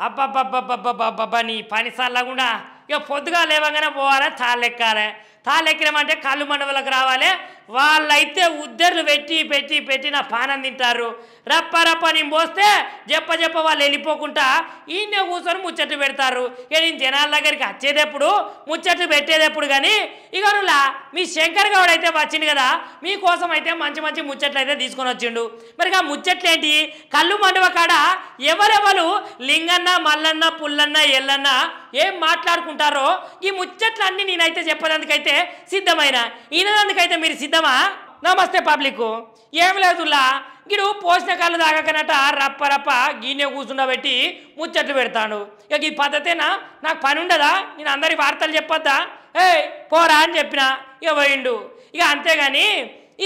అబ్బబ్బబ్బబ్బబ్బబ్బబ్బ నీ పని సల్లగుండా ఇక పొద్దుగా లేవగానే పోవాలి తాళ్ళెక్కాలి తాళ్ళెక్కినామంటే కళ్ళు మండవులకు రావాలి వాళ్ళైతే ఉద్దర్లు పెట్టి నా పానం తింటారు రప్ప నేను పోస్తే చెప్ప వాళ్ళు వెళ్ళిపోకుండా ఈయన కూర్చొని ముచ్చట్లు పెడతారు ఇక నేను జనాల దగ్గరికి వచ్చేటప్పుడు ముచ్చట్లు పెట్టేటప్పుడు కానీ ఇక నువ్వులా మీ శంకర్ గౌడ్ అయితే వచ్చిండు కదా మీకోసం అయితే మంచి ముచ్చట్లు అయితే తీసుకొని వచ్చిండు మరి ఆ ముచ్చట్లు ఏంటి కళ్ళు మండవ కాడ ఎవరెవరు లింగన్న మల్లన్న పుల్లన్న ఎల్లన్న ఏం మాట్లాడుకుంటారో ఈ ముచ్చట్లన్నీ నేనైతే చెప్పేందుకైతే సిద్ధమైన ఈయనందుకైతే మీరు సిద్ధమా నమస్తే పబ్లిక్ ఏం లేదులా గిడు పోసిన కళ్ళు తాగకనట రప్ప గీనే కూర్చుండబెట్టి ముచ్చట్లు పెడతాడు ఇక ఈ పద్ధతేనా నాకు పని ఉండదా నేను అందరి వార్తలు చెప్పొద్దా పోరా అని చెప్పిన ఇక పోయిండు ఇక అంతేగాని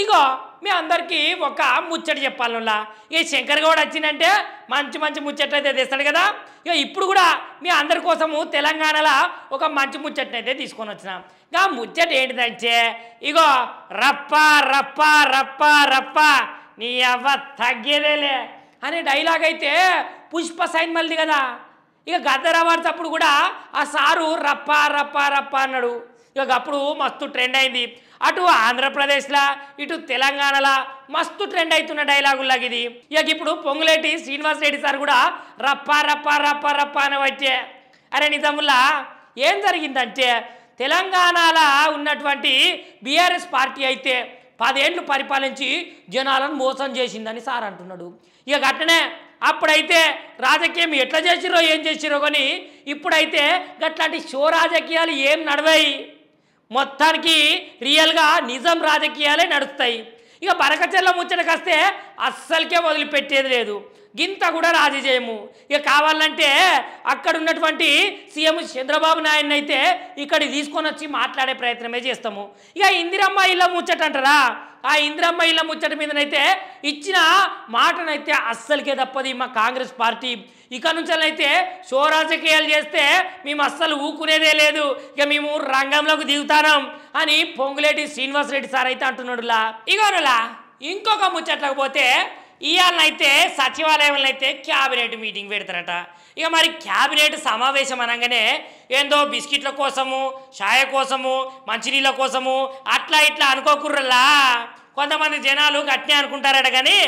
ఇగో మీ అందరికీ ఒక ముచ్చట చెప్పాలనులా ఇక శంకర్ గౌడ్ వచ్చిందంటే మంచి ముచ్చట్లు అయితే తెస్తాడు కదా ఇక ఇప్పుడు కూడా మీ అందరి కోసము తెలంగాణలో ఒక మంచి ముచ్చట్ని అయితే తీసుకొని వచ్చినాం ఇక ముచ్చట ఏంటిదంటే ఇగో రప్ప నీ అవ్వ తగ్గేదేలే అనే డైలాగ్ అయితే పుష్ప సైన్ మళ్ళీ కదా ఇక గద్దర్ అవార్డ్స్ అప్పుడు కూడా ఆ సారు రప్ప అన్నాడు ఇక అప్పుడు మస్తు ట్రెండ్ అయింది అటు ఆంధ్రప్రదేశ్లో ఇటు తెలంగాణలో మస్తు ట్రెండ్ అవుతున్న డైలాగులాగా ఇది ఇక ఇప్పుడు పొంగులేటి శ్రీనివాస్ రెడ్డి సార్ కూడా రప్ప అని వచ్చే అరే నిజముల్లా ఏం జరిగిందంటే తెలంగాణలో ఉన్నటువంటి బీఆర్ఎస్ పార్టీ అయితే 10 ఏళ్ళు పరిపాలించి జనాలను మోసం చేసిందని సార్ అంటున్నాడు ఇక గట్టనే అప్పుడైతే రాజకీయం ఎట్లా చేసిరో ఏం చేసిరో కానీ ఇప్పుడైతే గట్లాంటి షో రాజకీయాలు ఏం నడవాయి మొత్తానికి రియల్గా నిజం రాజకీయాలే నడుస్తాయి ఇక బనకచెర్ల ముచ్చటకొస్తే అస్సలకే వదిలిపెట్టేది లేదు గింత కూడా రాజీ చేయము ఇక కావాలంటే అక్కడ ఉన్నటువంటి సీఎం చంద్రబాబు నాయుడు అయితే ఇక్కడికి తీసుకొని వచ్చి మాట్లాడే ప్రయత్నమే చేస్తాము ఇక ఇందిరమ్మ ఇళ్ళ ముచ్చట అంటారా ఆ ఇందిరమ్మ ఇళ్ళ ముచ్చట మీదనైతే ఇచ్చిన మాటనైతే అస్సలకే తప్పది మా కాంగ్రెస్ పార్టీ ఇక నుంచి అయితే షో రాజకీయాలు చేస్తే మేము అస్సలు ఊకునేదే లేదు ఇక మేము రంగంలోకి దిగుతాం అని పొంగులేటి శ్రీనివాస్ రెడ్డి సార్ అయితే అంటున్నాడులా ఇగోనులా ఇంకొక ముచ్చట్లకు పోతే ఇవాళనైతే సచివాలయంలో అయితే క్యాబినెట్ మీటింగ్ పెడతారట ఇక మరి క్యాబినెట్ సమావేశం అనగానే ఏందో బిస్కెట్ల కోసము ఛాయ కోసము మంచినీళ్ళ కోసము అట్లా ఇట్లా అనుకోకుర్రలా కొంతమంది జనాలు గట్నే అనుకుంటారట కానీ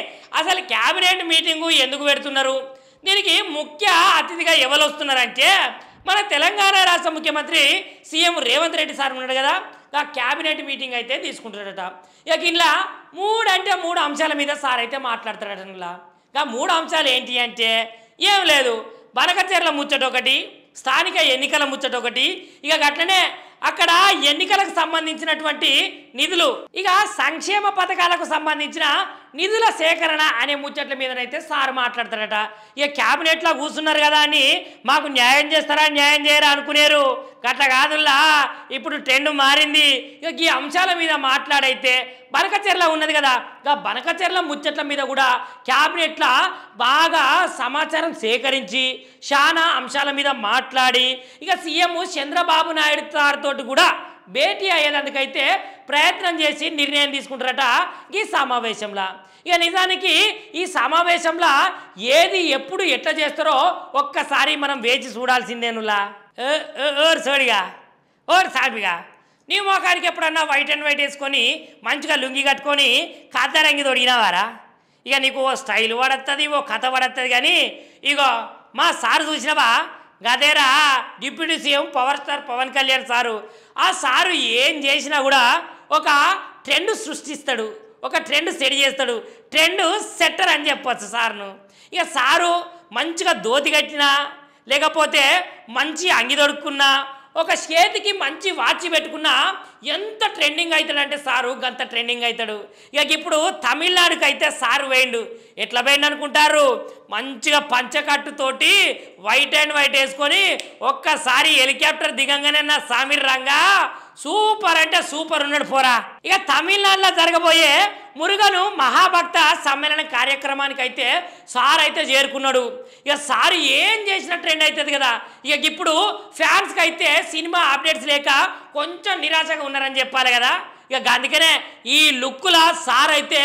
అసలు క్యాబినెట్ మీటింగు ఎందుకు పెడుతున్నారు దీనికి ముఖ్య అతిథిగా ఎవరు వస్తున్నారంటే మన తెలంగాణ రాష్ట్ర ముఖ్యమంత్రి సీఎం రేవంత్ రెడ్డి సార్ ఉన్నాడు కదా ఆ క్యాబినెట్ మీటింగ్ అయితే తీసుకుంటాడట ఇక ఇలా 3 అంశాల మీద సార్ అయితే మాట్లాడతాడట ఇలా ఇక 3 అంశాలు ఏంటి అంటే ఏం లేదు బనకచెర్ల ముచ్చట ఒకటి స్థానిక ఎన్నికల ముచ్చట ఒకటి ఇక అట్లనే అక్కడ ఎన్నికలకు సంబంధించినటువంటి నిధులు ఇక సంక్షేమ పథకాలకు సంబంధించిన నిధుల సేకరణ అనే ముచ్చట్ల మీదనైతే సార్ మాట్లాడతారట ఇక క్యాబినెట్లో కూర్చున్నారు కదా అని మాకు న్యాయం చేస్తారా న్యాయం చేయరా అనుకునేరు గట్ల కాదుల్లా ఇప్పుడు ట్రెండ్ మారింది ఇక ఈ అంశాల మీద మాట్లాడైతే బనకచెర్ల ఉన్నది కదా ఇక బనకచెర్ల ముచ్చట్ల మీద కూడా క్యాబినెట్లో బాగా సమాచారం సేకరించి చాలా అంశాల మీద మాట్లాడి ఇక సీఎం చంద్రబాబు నాయుడు సార్తో కూడా భేటీ అయ్యేందుకైతే ప్రయత్నం చేసి నిర్ణయం తీసుకుంటారట ఈ సమావేశంలో ఇక నిజానికి ఈ సమావేశంలో ఏది ఎప్పుడు ఎట్లా చేస్తారో ఒక్కసారి మనం వేచి చూడాల్సిందేనులా ఓర్ సోడిగా ఓర్ సాపిగా నీ మోకానికి ఎప్పుడన్నా వైట్ అండ్ వైట్ వేసుకొని మంచిగా లుంగి కట్టుకొని కాతారంగి తొడిగినావారా ఇక నీకు ఓ స్టైల్ పడుతుంది ఓ కథ పడుతుంది కానీ ఇగో మా సార్ చూసినావా గదేరా deputy CM power star Pawan Kalyan sir ఆ సారు ఏం చేసినా కూడా ఒక ట్రెండ్ సృష్టిస్తాడు ఒక ట్రెండ్ సెట్ చేస్తాడు ట్రెండ్ సెట్టర్ అని చెప్పచ్చు సార్ను ఇక సారు మంచిగా ధోతి కట్టినా లేకపోతే మంచి అంగి దొరుకున్నా ఒక చేతికి మంచి వాచ్ పెట్టుకున్నా ఎంత ట్రెండింగ్ అవుతాడంటే సారు గంత ట్రెండింగ్ అవుతాడు ఇక ఇప్పుడు తమిళనాడుకి అయితే సారు వేయండు ఎట్లా పోయిండు అనుకుంటారు మంచిగా పంచకట్టుతోటి వైట్ అండ్ వైట్ వేసుకొని ఒక్కసారి హెలికాప్టర్ దిగంగానే నా సామిర్ రంగా సూపర్ అంటే సూపర్ ఉన్నాడు పోరా ఇక తమిళనాడులో జరగబోయే మురుగను మహాభక్త సమ్మేళన కార్యక్రమానికి అయితే సార్ అయితే చేరుకున్నాడు ఇక సార్ ఏం చేసిన ట్రెండ్ అవుతుంది కదా ఇక ఇప్పుడు ఫ్యాన్స్కి అయితే సినిమా అప్డేట్స్ లేక కొంచెం నిరాశగా ఉన్నారని చెప్పాలి కదా ఇక అందుకనే ఈ లుక్కుల సార్ అయితే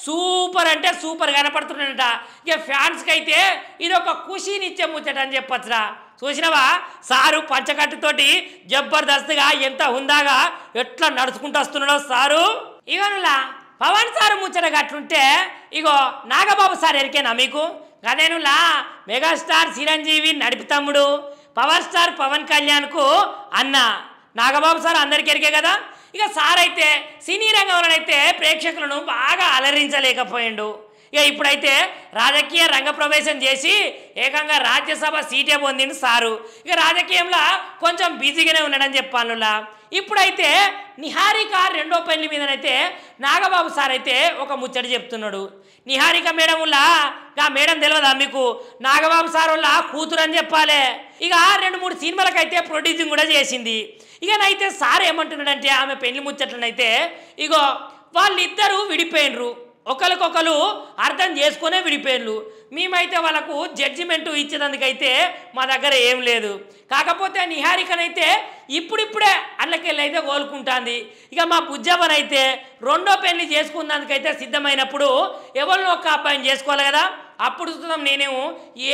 సూపర్ అంటే సూపర్ కనపడుతున్నాడట. ఇక ఫ్యాన్స్కి అయితే ఇది ఒక ఖుషీనిచ్చే ముచ్చట అని చెప్పచ్చురా. చూసినావా సారు పంచకట్టుతోటి జబర్దస్త్గా ఎంత హుందాగా ఎట్లా నడుచుకుంటూ వస్తున్నాడో సారు. ఇగోనులా పవన్ సారు ముచ్చట అట్లుంటే ఇగో నాగబాబు సార్ ఎరికేనా మీకు? అదేనులా మెగాస్టార్ చిరంజీవి నడిపి తమ్ముడు, పవర్ స్టార్ పవన్ కళ్యాణ్కు అన్న నాగబాబు సార్ అందరికీ ఎరికే కదా. ఇక సార్ అయితే సినీ రంగంలోనైతే ప్రేక్షకులను బాగా అలరించలేకపోయిండు. ఇక ఇప్పుడైతే రాజకీయ రంగప్రవేశం చేసి ఏకంగా రాజ్యసభ సీటే పొందిండు సారు. ఇక రాజకీయంలో కొంచెం బిజీగానే ఉన్నాడని చెప్పానులా. ఇప్పుడైతే నిహారిక రెండో పెళ్లి మీదనైతే నాగబాబు సార్ అయితే ఒక ముచ్చట చెప్తున్నాడు. నిహారిక మేడంలా ఆ మేడం తెలియదా మీకు? నాగబాబు సార్ వాళ్ళ కూతురు అని చెప్పాలి. ఇక 2-3 సినిమాలకైతే ప్రొడ్యూసింగ్ కూడా చేసింది. ఇక నైతే సార్ ఏమంటున్నాడంటే ఆమె పెళ్లి ముచ్చట్లనైతే ఇగో వాళ్ళిద్దరూ విడిపోయినరు, ఒకరికొకరు అర్థం చేసుకునే విడిపోయినరు. మేమైతే వాళ్ళకు జడ్జిమెంట్ ఇచ్చేందుకైతే మా దగ్గర ఏం లేదు. కాకపోతే నిహారికనైతే ఇప్పుడిప్పుడే అన్నకెళ్ళి అయితే కోలుకుంటుంది. ఇక మా బుజ్జవ్వనైతే రెండో పెళ్లి చేసుకున్నందుకైతే సిద్ధమైనప్పుడు ఎవరినో ఒక అబ్బాయిని చేసుకోవాలి కదా. అప్పుడు చూద్దాం, నేనేమో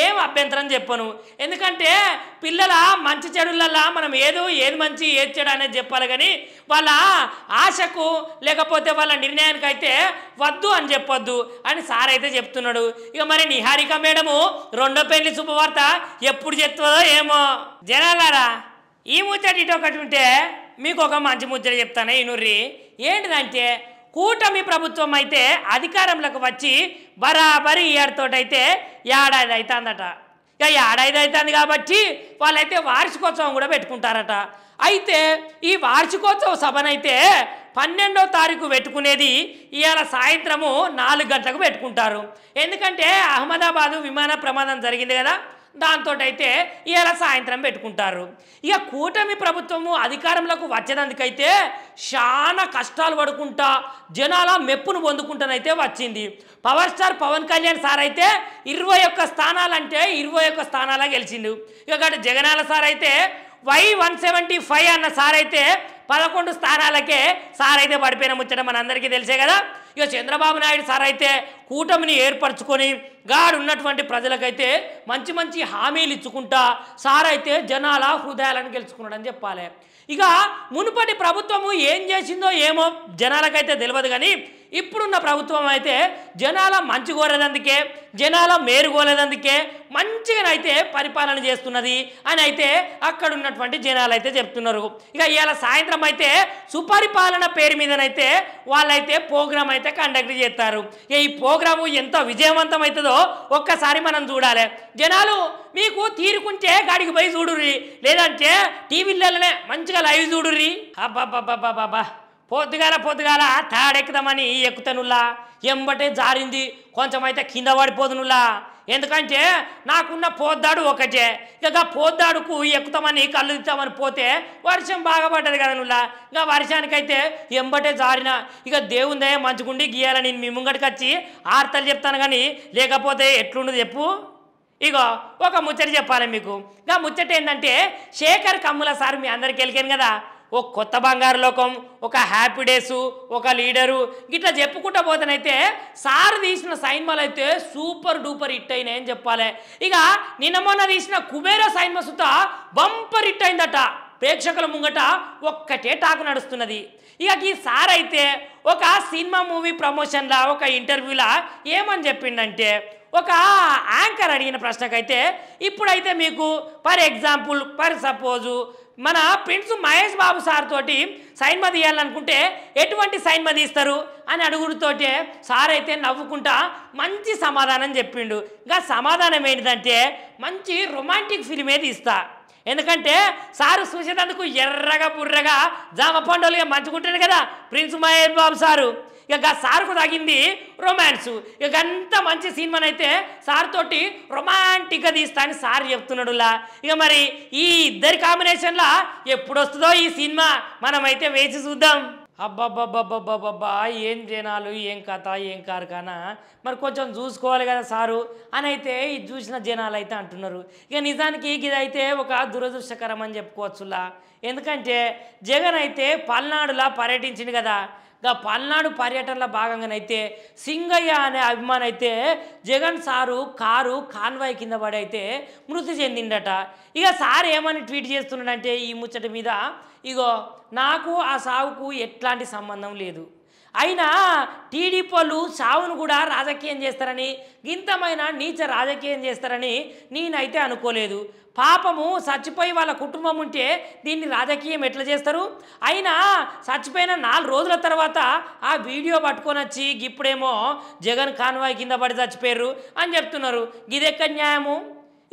ఏం అభ్యంతరం చెప్పను. ఎందుకంటే పిల్లల మంచి చెడులల్లా మనం ఏది మంచి ఏది చెడు అనేది చెప్పాలి, కానీ వాళ్ళ ఆశకు లేకపోతే వాళ్ళ నిర్ణయానికి అయితే వద్దు అని చెప్పొద్దు అని సార్ అయితే చెప్తున్నాడు. ఇక మరి నిహారిక మేడము రెండో పెళ్లి శుభవార్త ఎప్పుడు చెప్తుందో ఏమో. జనాలారా ఈ ముచ్చట ఇటు ఒకటి ఉంటే మీకు ఒక మంచి ముచ్చట చెప్తాను ఇనుర్రి. ఏంటిదంటే కూటమి ప్రభుత్వం అయితే అధికారంలోకి వచ్చి బరాబరి ఏడుతోటైతే ఏడాది అవుతుందట. ఇక ఏడాది అవుతుంది కాబట్టి వాళ్ళైతే వార్షికోత్సవం కూడా పెట్టుకుంటారట. అయితే ఈ వార్షికోత్సవ సభనైతే 12వ తారీఖు పెట్టుకునేది ఇవాళ సాయంత్రము 4 గంటలకు పెట్టుకుంటారు. ఎందుకంటే అహ్మదాబాదు విమాన ప్రమాదం జరిగింది కదా, దాంతో అయితే ఇవాళ సాయంత్రం పెట్టుకుంటారు. ఇక కూటమి ప్రభుత్వము అధికారంలోకి వచ్చేందుకైతే చాలా కష్టాలు పడుకుంటా జనాల మెప్పును పొందుకుంటానైతే వచ్చింది. Power star Pawan Kalyan sir అయితే 21 స్థానాలంటే 21 స్థానాల గెలిచిండు. ఇక జగనాల సార్ అయితే Y175 అన్న సార్ అయితే 11 స్థానాలకే సార్ అయితే పడిపోయిన ముచ్చట మనందరికీ తెలిసే కదా. ఇక చంద్రబాబు నాయుడు సార్ అయితే కూటమిని ఏర్పరచుకొని ఉన్నటువంటి ప్రజలకైతే మంచి మంచి హామీలు ఇచ్చుకుంటా సార్ అయితే జనాల హృదయాలను గెలుచుకున్నాడని చెప్పాలి. ఇక మునుపటి ప్రభుత్వము ఏం చేసిందో ఏమో జనాలకైతే తెలియదు, కానీ ఇప్పుడున్న ప్రభుత్వం అయితే జనాల మంచి కోరేదందుకే జనాల మేరు కోరేదందుకే మంచిగానైతే పరిపాలన చేస్తున్నది అని అయితే అక్కడ ఉన్నటువంటి జనాలు అయితే చెప్తున్నారు. ఇక ఇవాళ సాయంత్రం అయితే సుపరిపాలన పేరు మీదనైతే వాళ్ళైతే ప్రోగ్రామ్ అయితే కండక్ట్ చేస్తారు. ఈ ప్రోగ్రాము ఎంత విజయవంతం అవుతుందో ఒక్కసారి మనం చూడాలి. జనాలు మీకు తీరుకుంటే గాడికి పోయి చూడుర్రి, లేదంటే టీవీలలోనే మంచిగా లైవ్ చూడుర్రి. అబ్బాబ్బాబ్బాబ్బా పొద్దుగాల తాడెక్కుదామని ఎక్కుతానుల్లా, ఎంబటే జారింది కొంచెం అయితే కింద పడిపోదునుల్లా. ఎందుకంటే నాకున్న పోద్దాడు ఒకటే. ఇక పోద్దాడుకు ఎక్కుతామని కళ్ళు తిద్దామని పోతే వర్షం బాగా పడ్డది కదా నుల్లా. ఇంకా వర్షానికైతే ఎంబటే జారిన. ఇక దేవుందే మంచుకుండి గీయాలని నేను మీ ముంగడికి వచ్చి ఆర్తలు చెప్తాను, కానీ లేకపోతే ఎట్లుండదు చెప్పు. ఇగో ఒక ముచ్చట చెప్పాలి మీకు. ఇంకా ముచ్చట ఏంటంటే శేఖర్ కమ్ముల సార్ మీ అందరికి వెళ్ళాను కదా, ఒక కొత్త బంగారు లోకం, ఒక హ్యాపీ డేసు, ఒక లీడరు ఇట్లా చెప్పుకుంటూ పోతేనైతే సార్ తీసిన సైన్మాలు అయితే సూపర్ డూపర్ హిట్ అయినాయని చెప్పాలి. ఇక నిన్న మొన్న తీసిన కుబేరా సైన్మా సుత బంపర్ హిట్ అయిందట. ప్రేక్షకుల ముంగట ఒక్కటే టాకు నడుస్తున్నది. ఇక ఈ సార్ అయితే ఒక సినిమా మూవీ ప్రమోషన్లా ఒక ఇంటర్వ్యూలా ఏమని చెప్పిండంటే, ఒక యాంకర్ అడిగిన ప్రశ్నకైతే ఇప్పుడైతే మీకు ఫర్ సపోజు మన ప్రిన్స్ మహేష్ బాబు సార్ తోటి సైన్మా తీయాలనుకుంటే ఎటువంటి సైన్మా తీస్తారు అని అడుగుడుతోటే సార్ అయితే నవ్వుకుంటా మంచి సమాధానం చెప్పిండు. ఇంకా సమాధానం ఏంటిదంటే మంచి రొమాంటిక్ ఫిలిమే తీస్తా. ఎందుకంటే సారు చూసేటందుకు ఎర్రగా బుర్రగా జామ పండుగలుగా మంచుకుంటాడు కదా ప్రిన్స్ మహేష్ బాబు సారు. ఇక సార్కు తగింది రొమాన్స్. ఇక అంత మంచి సినిమానైతే సార్ తోటి రొమాంటిక్గా తీస్తా అని సార్ చెప్తున్నాడులా. ఇక మరి ఈ ఇద్దరి కాంబినేషన్లా ఎప్పుడు వస్తుందో ఈ సినిమా మనమైతే వేసి చూద్దాం. అబ్బాబ్బాబ్బాబ్బాబ్బా ఏం జనాలు, ఏం కథ, ఏం కార్ఖానా, మరి కొంచెం చూసుకోవాలి కదా సారు అని అయితే ఇది చూసిన జనాలు అయితే అంటున్నారు. ఇక నిజానికి ఇదైతే ఒక దురదృష్టకరం అని చెప్పుకోవచ్చులా. ఎందుకంటే జగన్ అయితే పల్నాడులా పర్యటించింది కదా, గా పల్నాడు పర్యటనలో భాగంగానైతే సింగయ్య అనే అభిమాని అయితే జగన్ సారు కారు కాన్వాయ్ కింద పడి అయితే మృతి చెందిండట. ఇక సార్ ఏమని ట్వీట్ చేస్తున్నాడంటే ఈ ముచ్చట మీద, ఇగో నాకు ఆ సావుకు ఎట్లాంటి సంబంధం లేదు, అయినా టీడీపీ వాళ్ళు సావును కూడా రాజకీయం చేస్తారని, గింతమైన నీచ రాజకీయం చేస్తారని నేనైతే అనుకోలేదు. పాపము చచ్చిపోయి వాళ్ళ కుటుంబం ఉంటే దీన్ని రాజకీయం ఎట్లా చేస్తారు? అయినా చచ్చిపోయిన 4 రోజుల తర్వాత ఆ వీడియో పట్టుకొని వచ్చి ఇప్పుడేమో జగన్ కాన్వాయ్ కింద పడి చచ్చిపోయారు అని చెప్తున్నారు. ఇదెక్కడ న్యాయము?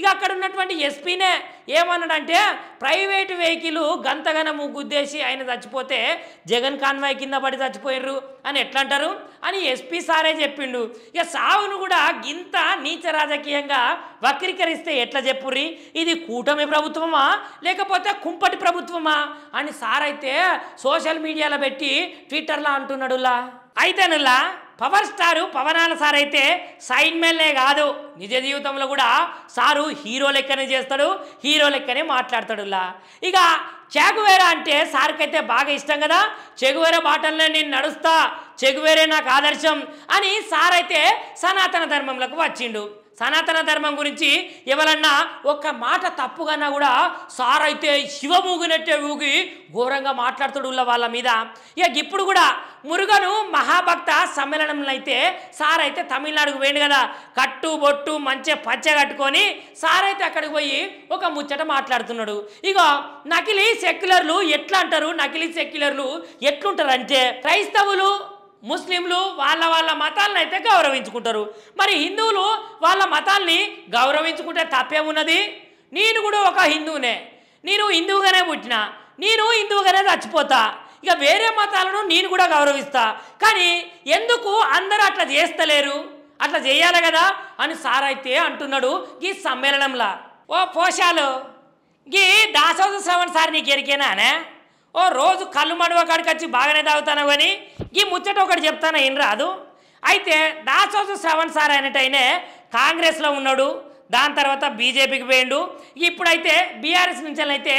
ఇక అక్కడ ఉన్నటువంటి ఎస్పీనే ఏమన్నాడంటే ప్రైవేటు వెహికల్ గంతగనము గుద్దేసి ఆయన చచ్చిపోతే జగన్ కాన్వాయ్ కింద పడి చచ్చిపోయారు అని ఎట్లా అంటారు అని ఎస్పీ సారే చెప్పిండు. ఇక సావును కూడా గింత నీచ రాజకీయంగా వక్రీకరిస్తే ఎట్లా చెప్పుర్రి? ఇది కూటమి ప్రభుత్వమా లేకపోతే కుంపటి ప్రభుత్వమా అని సార్ అయితే సోషల్ మీడియాలో పెట్టి ట్విట్టర్లో అంటున్నాడులా. అయితేనులా పవర్ స్టారు పవనాల సార్ అయితే సైన్మెన్లే కాదు, నిజ జీవితంలో కూడా సారు హీరో లెక్కనే చేస్తాడు, హీరో లెక్కనే మాట్లాడతాడులా. ఇక చెగువేరా అంటే సార్కైతే బాగా ఇష్టం కదా, చెగువేరా బాటల్లో నేను నడుస్తా, చెగువేరే నాకు ఆదర్శం అని సార్ అయితే సనాతన ధర్మంలోకి వచ్చిండు. సనాతన ధర్మం గురించి ఎవరన్నా ఒక్క మాట తప్పుకన్నా కూడా సార్ అయితే శివమూగినట్టే ఊగి ఘోరంగా మాట్లాడుతాడు వాళ్ళ మీద. ఇక ఇప్పుడు కూడా మురుగను మహాభక్త సమ్మేళనంలో అయితే సార్ అయితే తమిళనాడుకు పోయిండు కదా, కట్టు బొట్టు మంచిగా పచ్చ కట్టుకొని సార్ అయితే అక్కడికి పోయి ఒక ముచ్చట మాట్లాడుతున్నాడు. ఇక నకిలీ సెక్యులర్లు ఎట్లా అంటారు, నకిలీ సెక్యులర్లు ఎట్లుంటారు అంటే క్రైస్తవులు ముస్లింలు వాళ్ళ మతాలను అయితే గౌరవించుకుంటారు, మరి హిందువులు వాళ్ళ మతాల్ని గౌరవించుకుంటే తప్పేమున్నది? నేను కూడా ఒక హిందువునే, నేను హిందువుగానే పుట్టినా, నేను హిందువుగానే చచ్చిపోతా, ఇక వేరే మతాలను నేను కూడా గౌరవిస్తా, కానీ ఎందుకు అందరూ అట్లా చేస్తలేరు? అట్లా చేయాలి కదా అని సార్ అయితే అంటున్నాడు ఈ సమ్మేళనంలో. ఓ పోషాలు గీ దాసోజు శ్రవణ్ సార్ నీకు ఎరికేనానే? ఓ రోజు కళ్ళు మడువ కాడికి వచ్చి బాగానే తాగుతాను కానీ ఈ ముచ్చట ఒకటి చెప్తాను ఏం రాదు. అయితే దాసోజు శ్రవణ్ సార్ అయినట్టయినే కాంగ్రెస్లో ఉన్నాడు, దాని తర్వాత బీజేపీకి పోయిండు, ఇప్పుడైతే బీఆర్ఎస్ నుంచి అయితే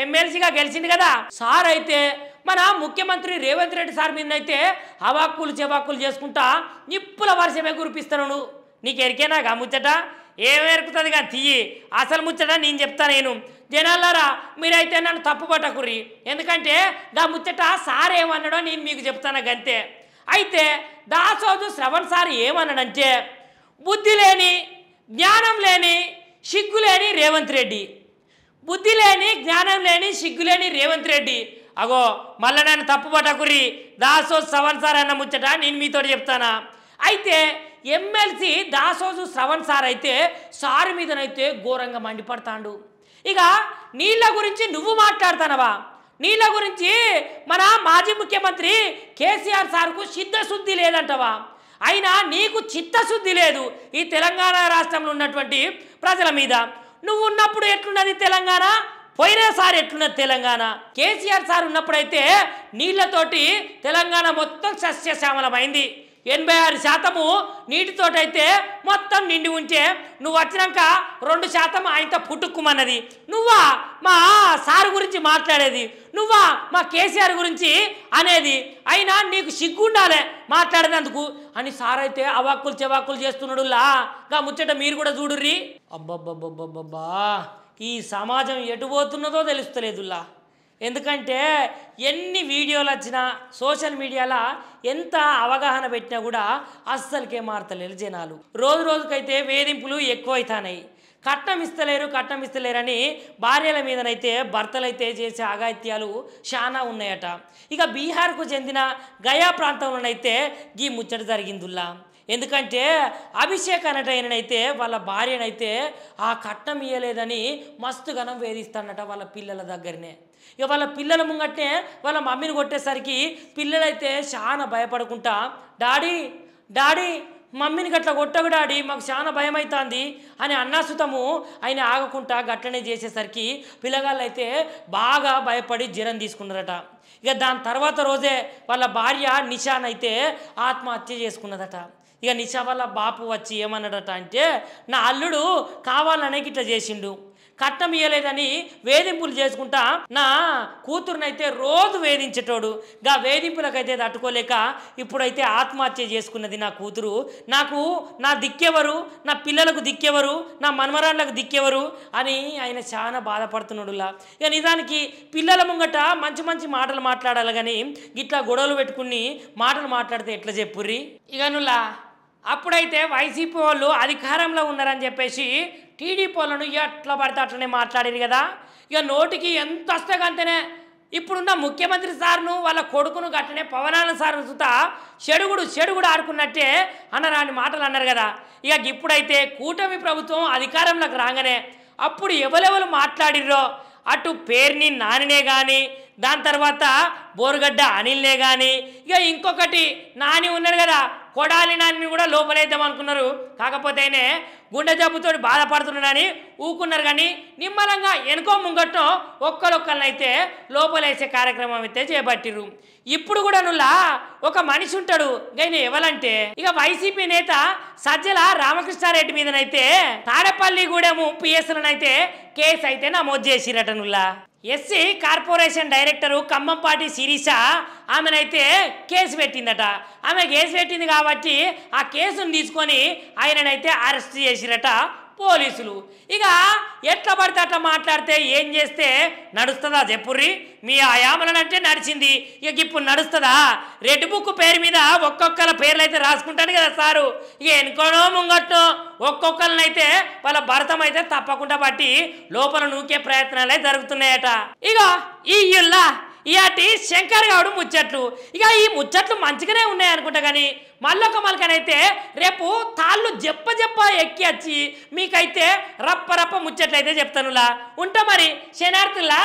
ఎమ్మెల్సీగా గెలిచింది కదా. సార్ అయితే మన ముఖ్యమంత్రి రేవంత్ రెడ్డి సార్ మీద అయితే అవాక్కులు చెవాక్కులు చేసుకుంటా నిప్పుల వర్షమే కురిపిస్తాను. నీకు ఎరికేనాగా ముచ్చట? ఏమెరుకుతుంది కానీ తీయి, అసలు ముచ్చట నేను చెప్తా. నేను జనాలారా మీరైతే నన్ను తప్పు పట్టకుర్రి, ఎందుకంటే దా ముచ్చట సార్ ఏమన్నాడో నేను మీకు చెప్తాను గంతే. అయితే దాసోజు శ్రవణ్ సార్ ఏమన్నాడంటే బుద్ధి లేని జ్ఞానం లేని సిగ్గు లేని రేవంత్ రెడ్డి, బుద్ధి లేని జ్ఞానం లేని సిగ్గు లేని రేవంత్ రెడ్డి. అగో మళ్ళీ నన్ను తప్పు పట్టకుర్రి, దాసోజు శ్రవణ్ సార్ అన్న ముచ్చట నేను మీతో చెప్తానా. అయితే ఎమ్మెల్సీ దాసోజు శ్రవణ్ సార్ అయితే సార్ మీదనైతే ఘోరంగా మండిపడతాడు. ఇక నీళ్ళ గురించి నువ్వు మాట్లాడుతానవా? నీళ్ళ గురించి మన మాజీ ముఖ్యమంత్రి కేసీఆర్ సార్కు చిత్తశుద్ధి లేదంటవా? అయినా నీకు చిత్తశుద్ధి లేదు ఈ తెలంగాణ రాష్ట్రంలో ఉన్నటువంటి ప్రజల మీద. నువ్వు ఉన్నప్పుడు ఎట్లున్నది తెలంగాణ, పోయినసారి ఎట్లున్నది తెలంగాణ? కేసీఆర్ సార్ ఉన్నప్పుడైతే నీళ్లతోటి తెలంగాణ మొత్తం సస్యశ్యామలమైంది, 86% నీటితోటైతే మొత్తం నిండి ఉంటే నువ్వు వచ్చినాక 2% ఆయనతో పుట్టుకుమన్నది. నువ్వా మా సార్ గురించి మాట్లాడేది, నువ్వా మా కేసీఆర్ గురించి అనేది? అయినా నీకు సిగ్గుండాలే మాట్లాడినందుకు అని సార్ అయితే అవాక్కులు చెవాక్కులు చేస్తున్నాడు. గా ముచ్చట మీరు కూడా చూడుర్రి. అబ్బబ్బబ్బబ్బబ్బా ఈ సమాజం ఎటు పోతున్నదో తెలుస్తలేదులా. ఎందుకంటే ఎన్ని వీడియోలు వచ్చినా సోషల్ మీడియాలో ఎంత అవగాహన పెట్టినా కూడా అస్సలకే మారతలేరు జనాలు. రోజు రోజుకైతే వేధింపులు ఎక్కువైతున్నాయి. కట్నం ఇస్తలేరని భార్యల మీదనైతే భర్తలైతే చేసే అఘాయిత్యాలు చాలా ఉన్నాయట. ఇక బీహార్కు చెందిన గయా ప్రాంతంలోనైతే ఈ ముచ్చట జరిగిందిలా. ఎందుకంటే అభిషేక్ అనటైనైతే వాళ్ళ భార్యనైతే ఆ కట్నం ఇయ్యలేదని మస్తు గనం వేధిస్తాడట వాళ్ళ పిల్లల దగ్గరనే. ఇక వాళ్ళ పిల్లల ముంగట్నే వాళ్ళ మమ్మీని కొట్టేసరికి పిల్లలైతే చాలా భయపడుకుంటా డాడీ మమ్మీని గట్ల కొట్టకు డాడీ, మాకు చాలా భయం అవుతుంది అని అన్నాసుతము ఆయన ఆగకుండా గట్లనే చేసేసరికి పిల్లగాళ్ళు అయితే బాగా భయపడి జ్వరం తీసుకున్నారట. ఇక దాని తర్వాత రోజే వాళ్ళ భార్య నిషానైతే ఆత్మహత్య చేసుకున్నదట. ఇక నిషా వాళ్ళ బాపు వచ్చి ఏమన్నాడట అంటే నా అల్లుడు కావాలనే ఇట్లా చేసిండు, కట్నం ఇయ్యలేదని వేధింపులు చేసుకుంటా నా కూతురునైతే రోజు వేధించేటోడు. గా వేధింపులకైతే తట్టుకోలేక ఇప్పుడైతే ఆత్మహత్య చేసుకున్నది నా కూతురు. నాకు నా దిక్కెవరు, నా పిల్లలకు దిక్కెవరు, నా మనమరాళ్ళకు దిక్కెవరు అని ఆయన చాలా బాధపడుతున్నాడులా. ఇక నిజానికి పిల్లల ముంగట మంచి మంచి మాటలు మాట్లాడాలి కానీ ఇట్లా గొడవలు పెట్టుకుని మాటలు మాట్లాడితే ఎట్లా చెప్పుర్రి. ఇక నుల్లా అప్పుడైతే వైసీపీ వాళ్ళు అధికారంలో ఉన్నారని చెప్పేసి టీడీపీ వాళ్ళను ఎట్లా పడితే అట్లనే మాట్లాడేది కదా. ఇక నోటికి ఎంత వస్తే అంతేనే ఇప్పుడున్న ముఖ్యమంత్రి సార్ను వాళ్ళ కొడుకును గట్టనే పవనాల సార్ను సుతా చెడుగుడు ఆడుకున్నట్టే అన్నరాని మాటలు అన్నారు కదా. ఇక ఇప్పుడైతే కూటమి ప్రభుత్వం అధికారంలోకి రాగానే అప్పుడు ఎవరెవరు మాట్లాడిర్రో అటు పేర్ని నానినే కానీ దాని తర్వాత బోరుగడ్డ అనిల్నే కానీ ఇక ఇంకొకటి నాని ఉన్నాడు కదా కొడాలి నాని కూడా లోపలేద్దాం అనుకున్నారు. కాకపోతేనే గుండె జబ్బుతో బాధపడుతున్నాడని ఊకున్నారు కానీ నిమ్మలంగా వెనుకో ముంగట్టో ఒక్కరొక్కరినైతే లోపలేసే కార్యక్రమం అయితే చేపట్టిరు. ఇప్పుడు కూడా నుల్లా ఒక మనిషి ఉంటాడు గైన ఎవరంటే ఇక వైసీపీ నేత సజ్జల రామకృష్ణారెడ్డి మీదనైతే తాడేపల్లిగూడెము పిఎస్లనైతే కేసు అయితే నమోదు చేసిరట. Nulla SC corporation director Khammampati Sirisha ఆమెనైతే case పెట్టిందట. ఆమె కేసు పెట్టింది కాబట్టి ఆ కేసును తీసుకొని ఆయననైతే అరెస్ట్ చేసిరట పోలీసులు. ఇక ఎట్లా పడితే అట్లా మాట్లాడితే ఏం చేస్తే నడుస్తుందా చెప్పుర్రి. మీ ఆయామలనంటే నడిచింది, ఇక ఇప్పుడు నడుస్తుందా? రెడ్ బుక్ పేరు మీద ఒక్కొక్కల పేర్లు అయితే రాసుకుంటాడు కదా సారు. ఇక ఎనుకోనో ముంగట్టో ఒక్కొక్కరినైతే వాళ్ళ భర్తం అయితే తప్పకుండా పట్టి లోపల నూకే ప్రయత్నాలే జరుగుతున్నాయట. ఇక ఈ ఇల్లా ఇయాటి శంకర్ గౌడ్ ముచ్చట్లు. ఇక ఈ ముచ్చట్లు మంచిగానే ఉన్నాయి అనుకుంటా కానీ మళ్ళొక మలకనైతే రేపు తాళ్ళు జప్ప ఎక్కి వచ్చి మీకైతే రప్ప ముచ్చట్లయితే చెప్తానులా. ఉంటా మరి శనార్థులా.